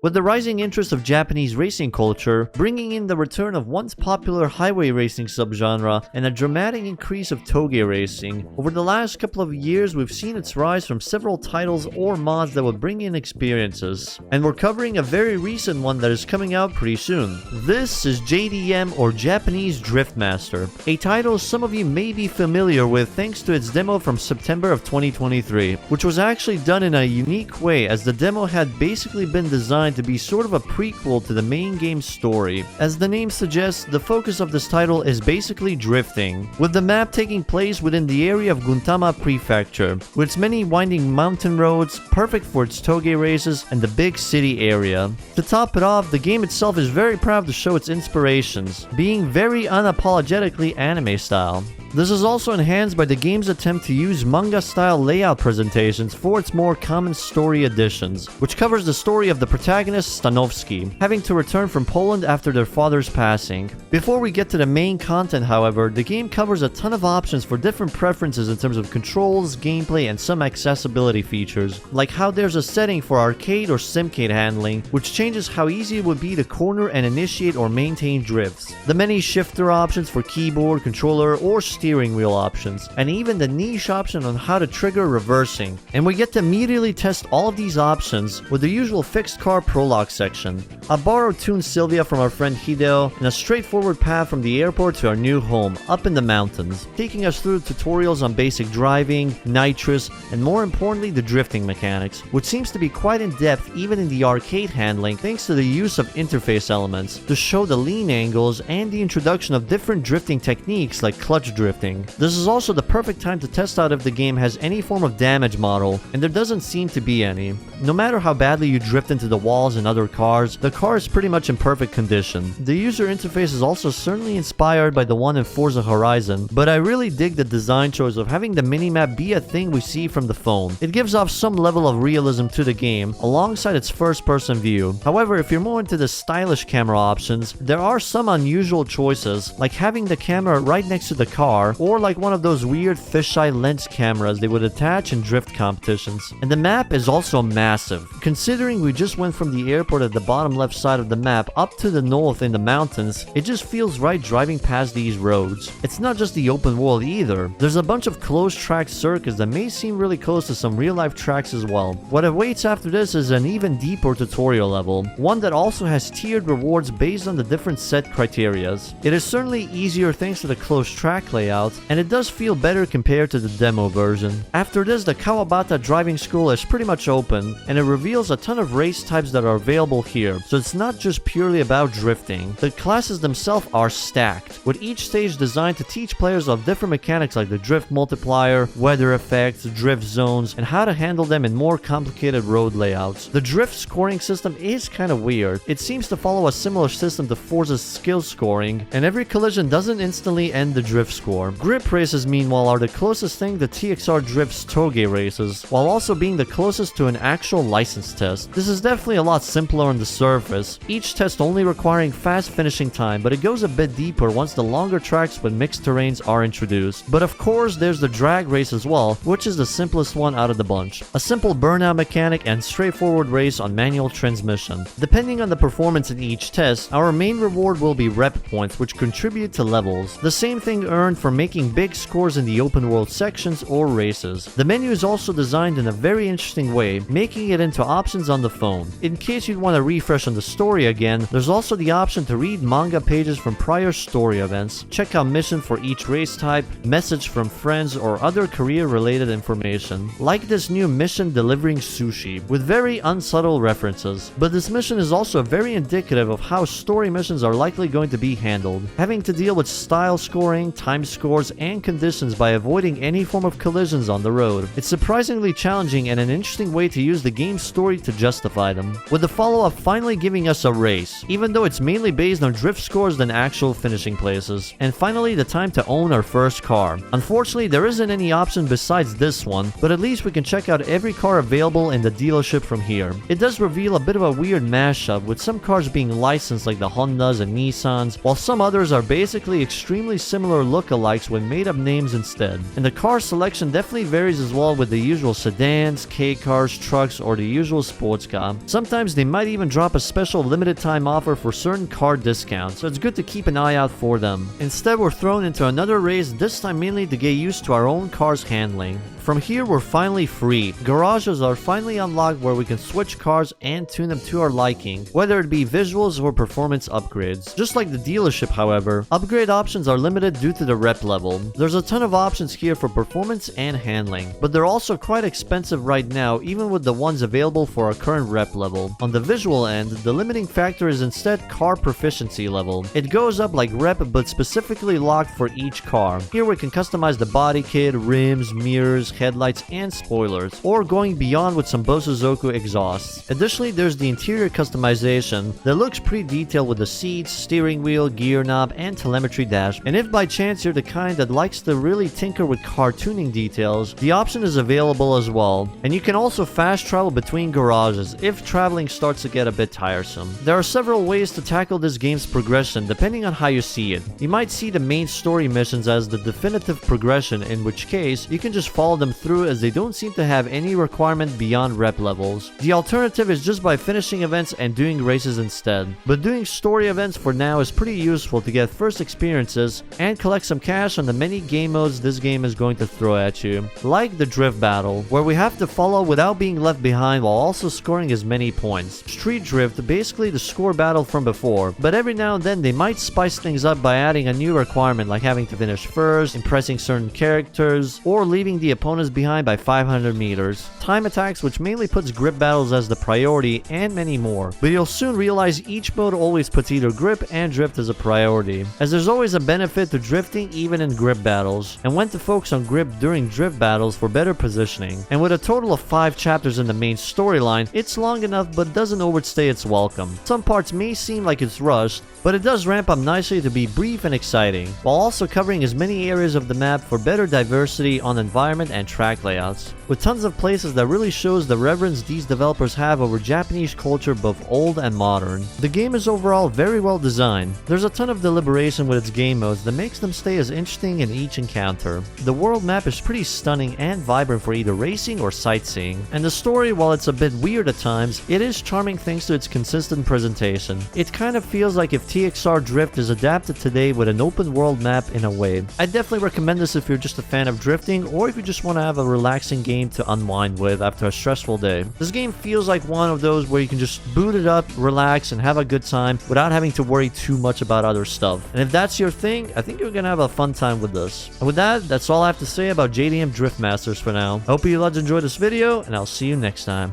With the rising interest of Japanese racing culture, bringing in the return of once popular highway racing subgenre, and a dramatic increase of toge racing, over the last couple of years we've seen its rise from several titles or mods that would bring in experiences. And we're covering a very recent one that is coming out pretty soon. This is JDM or Japanese Drift Master, a title some of you may be familiar with thanks to its demo from September of 2023, which was actually done in a unique way as the demo had basically been designed to be sort of a prequel to the main game's story. As the name suggests, the focus of this title is basically drifting, with the map taking place within the area of Guntama Prefecture, with its many winding mountain roads, perfect for its toge races, and the big city area. To top it off, the game itself is very proud to show its inspirations, being very unapologetically anime style. This is also enhanced by the game's attempt to use manga-style layout presentations for its more common story editions, which covers the story of the protagonist Stanowski, having to return from Poland after their father's passing. Before we get to the main content, however, the game covers a ton of options for different preferences in terms of controls, gameplay, and some accessibility features, like how there's a setting for arcade or simcade handling, which changes how easy it would be to corner and initiate or maintain drifts, the many shifter options for keyboard, controller, or steering wheel options, and even the niche option on how to trigger reversing. And we get to immediately test all of these options with the usual fixed car prologue section. I borrowed Toon Sylvia from our friend Hideo, and a straightforward path from the airport to our new home, up in the mountains, taking us through tutorials on basic driving, nitrous, and more importantly the drifting mechanics, which seems to be quite in depth even in the arcade handling thanks to the use of interface elements to show the lean angles and the introduction of different drifting techniques like clutch drifting. This is also the perfect time to test out if the game has any form of damage model, and there doesn't seem to be any. No matter how badly you drift into the walls and other cars, the car is pretty much in perfect condition. The user interface is also certainly inspired by the one in Forza Horizon, but I really dig the design choice of having the minimap be a thing we see from the phone. It gives off some level of realism to the game, alongside its first-person view. However, if you're more into the stylish camera options, there are some unusual choices, like having the camera right next to the car, or like one of those weird fisheye lens cameras they would attach in drift competitions. And the map is also massive. Considering we just went from the airport at the bottom left side of the map up to the north in the mountains, it just feels right driving past these roads. It's not just the open world either. There's a bunch of closed track circuits that may seem really close to some real life tracks as well. What awaits after this is an even deeper tutorial level, one that also has tiered rewards based on the different set criterias. It is certainly easier thanks to the closed track layout, and it does feel better compared to the demo version. After this, the Kawabata driving school is pretty much open, and it reveals a ton of race types that are available here, so it's not just purely about drifting. The classes themselves are stacked, with each stage designed to teach players of different mechanics like the drift multiplier, weather effects, drift zones, and how to handle them in more complicated road layouts. The drift scoring system is kind of weird. It seems to follow a similar system to Forza's skill scoring, and every collision doesn't instantly end the drift score. Grip races, meanwhile, are the closest thing to TXR Drift's toge races, while also being the closest to an actual license test. This is definitely a lot simpler on the surface, each test only requiring fast finishing time, but it goes a bit deeper once the longer tracks with mixed terrains are introduced. But of course, there's the drag race as well, which is the simplest one out of the bunch. A simple burnout mechanic and straightforward race on manual transmission. Depending on the performance in each test, our main reward will be rep points, which contribute to levels. The same thing earned for making big scores in the open world sections or races. The menu is also designed in a very interesting way, making it into options on the phone. In case you'd want to refresh on the story again, there's also the option to read manga pages from prior story events, check out mission for each race type, message from friends, or other career related information. Like this new mission delivering sushi, with very unsubtle references. But this mission is also very indicative of how story missions are likely going to be handled, having to deal with style scoring, time scores, and conditions by avoiding any form of collisions on the road. It's surprisingly challenging and an interesting way to use the game's story to justify them, with the follow-up finally giving us a race, even though it's mainly based on drift scores than actual finishing places. And finally, the time to own our first car. Unfortunately, there isn't any option besides this one, but at least we can check out every car available in the dealership from here. It does reveal a bit of a weird mashup, with some cars being licensed like the Hondas and Nissans, while some others are basically extremely similar look-alike likes with made-up names instead. And the car selection definitely varies as well, with the usual sedans, K-cars, trucks, or the usual sports car. Sometimes they might even drop a special limited time offer for certain car discounts, so it's good to keep an eye out for them. Instead, we're thrown into another race, this time mainly to get used to our own car's handling. From here, we're finally free. Garages are finally unlocked where we can switch cars and tune them to our liking, whether it be visuals or performance upgrades. Just like the dealership, however, upgrade options are limited due to the rep level. There's a ton of options here for performance and handling, but they're also quite expensive right now, even with the ones available for our current rep level. On the visual end, the limiting factor is instead car proficiency level. It goes up like rep, but specifically locked for each car. Here we can customize the body kit, rims, mirrors, headlights, and spoilers, or going beyond with some Bosozoku exhausts. Additionally, there's the interior customization that looks pretty detailed with the seats, steering wheel, gear knob, and telemetry dash. And if by chance you're the kind that likes to really tinker with car tuning details, the option is available as well. And you can also fast travel between garages if traveling starts to get a bit tiresome. There are several ways to tackle this game's progression depending on how you see it. You might see the main story missions as the definitive progression, in which case you can just follow them through as they don't seem to have any requirement beyond rep levels. The alternative is just by finishing events and doing races instead. But doing story events for now is pretty useful to get first experiences and collect some cash on the many game modes this game is going to throw at you. Like the drift battle, where we have to follow without being left behind while also scoring as many points. Street drift, basically the score battle from before, but every now and then they might spice things up by adding a new requirement like having to finish first, impressing certain characters, or leaving the opponents behind by 500 meters. Time attacks, which mainly puts grip battles as the priority, and many more. But you'll soon realize each mode always puts either grip and drift as a priority, as there's always a benefit to drifting even in grip battles, and when to focus on grip during drift battles for better positioning. And with a total of 5 chapters in the main storyline, it's long enough but doesn't overstay its welcome. Some parts may seem like it's rushed, but it does ramp up nicely to be brief and exciting, while also covering as many areas of the map for better diversity on environment and track layouts. With tons of places that really shows the reverence these developers have over Japanese culture, both old and modern. The game is overall very well designed. There's a ton of deliberation with its game modes that makes them stay as interesting in each encounter. The world map is pretty stunning and vibrant for either racing or sightseeing. And the story, while it's a bit weird at times, it is charming thanks to its consistent presentation. It kind of feels like if TXR Drift is adapted today with an open world map in a way. I definitely recommend this if you're just a fan of drifting, or if you just want to have a relaxing game to unwind with after a stressful day. This game feels like one of those where you can just boot it up, relax, and have a good time without having to worry too much about other stuff. And if that's your thing, I think you're gonna have a fun time with this. And with that, that's all I have to say about JDM Drift Masters for now. I hope you enjoyed this video, and I'll see you next time.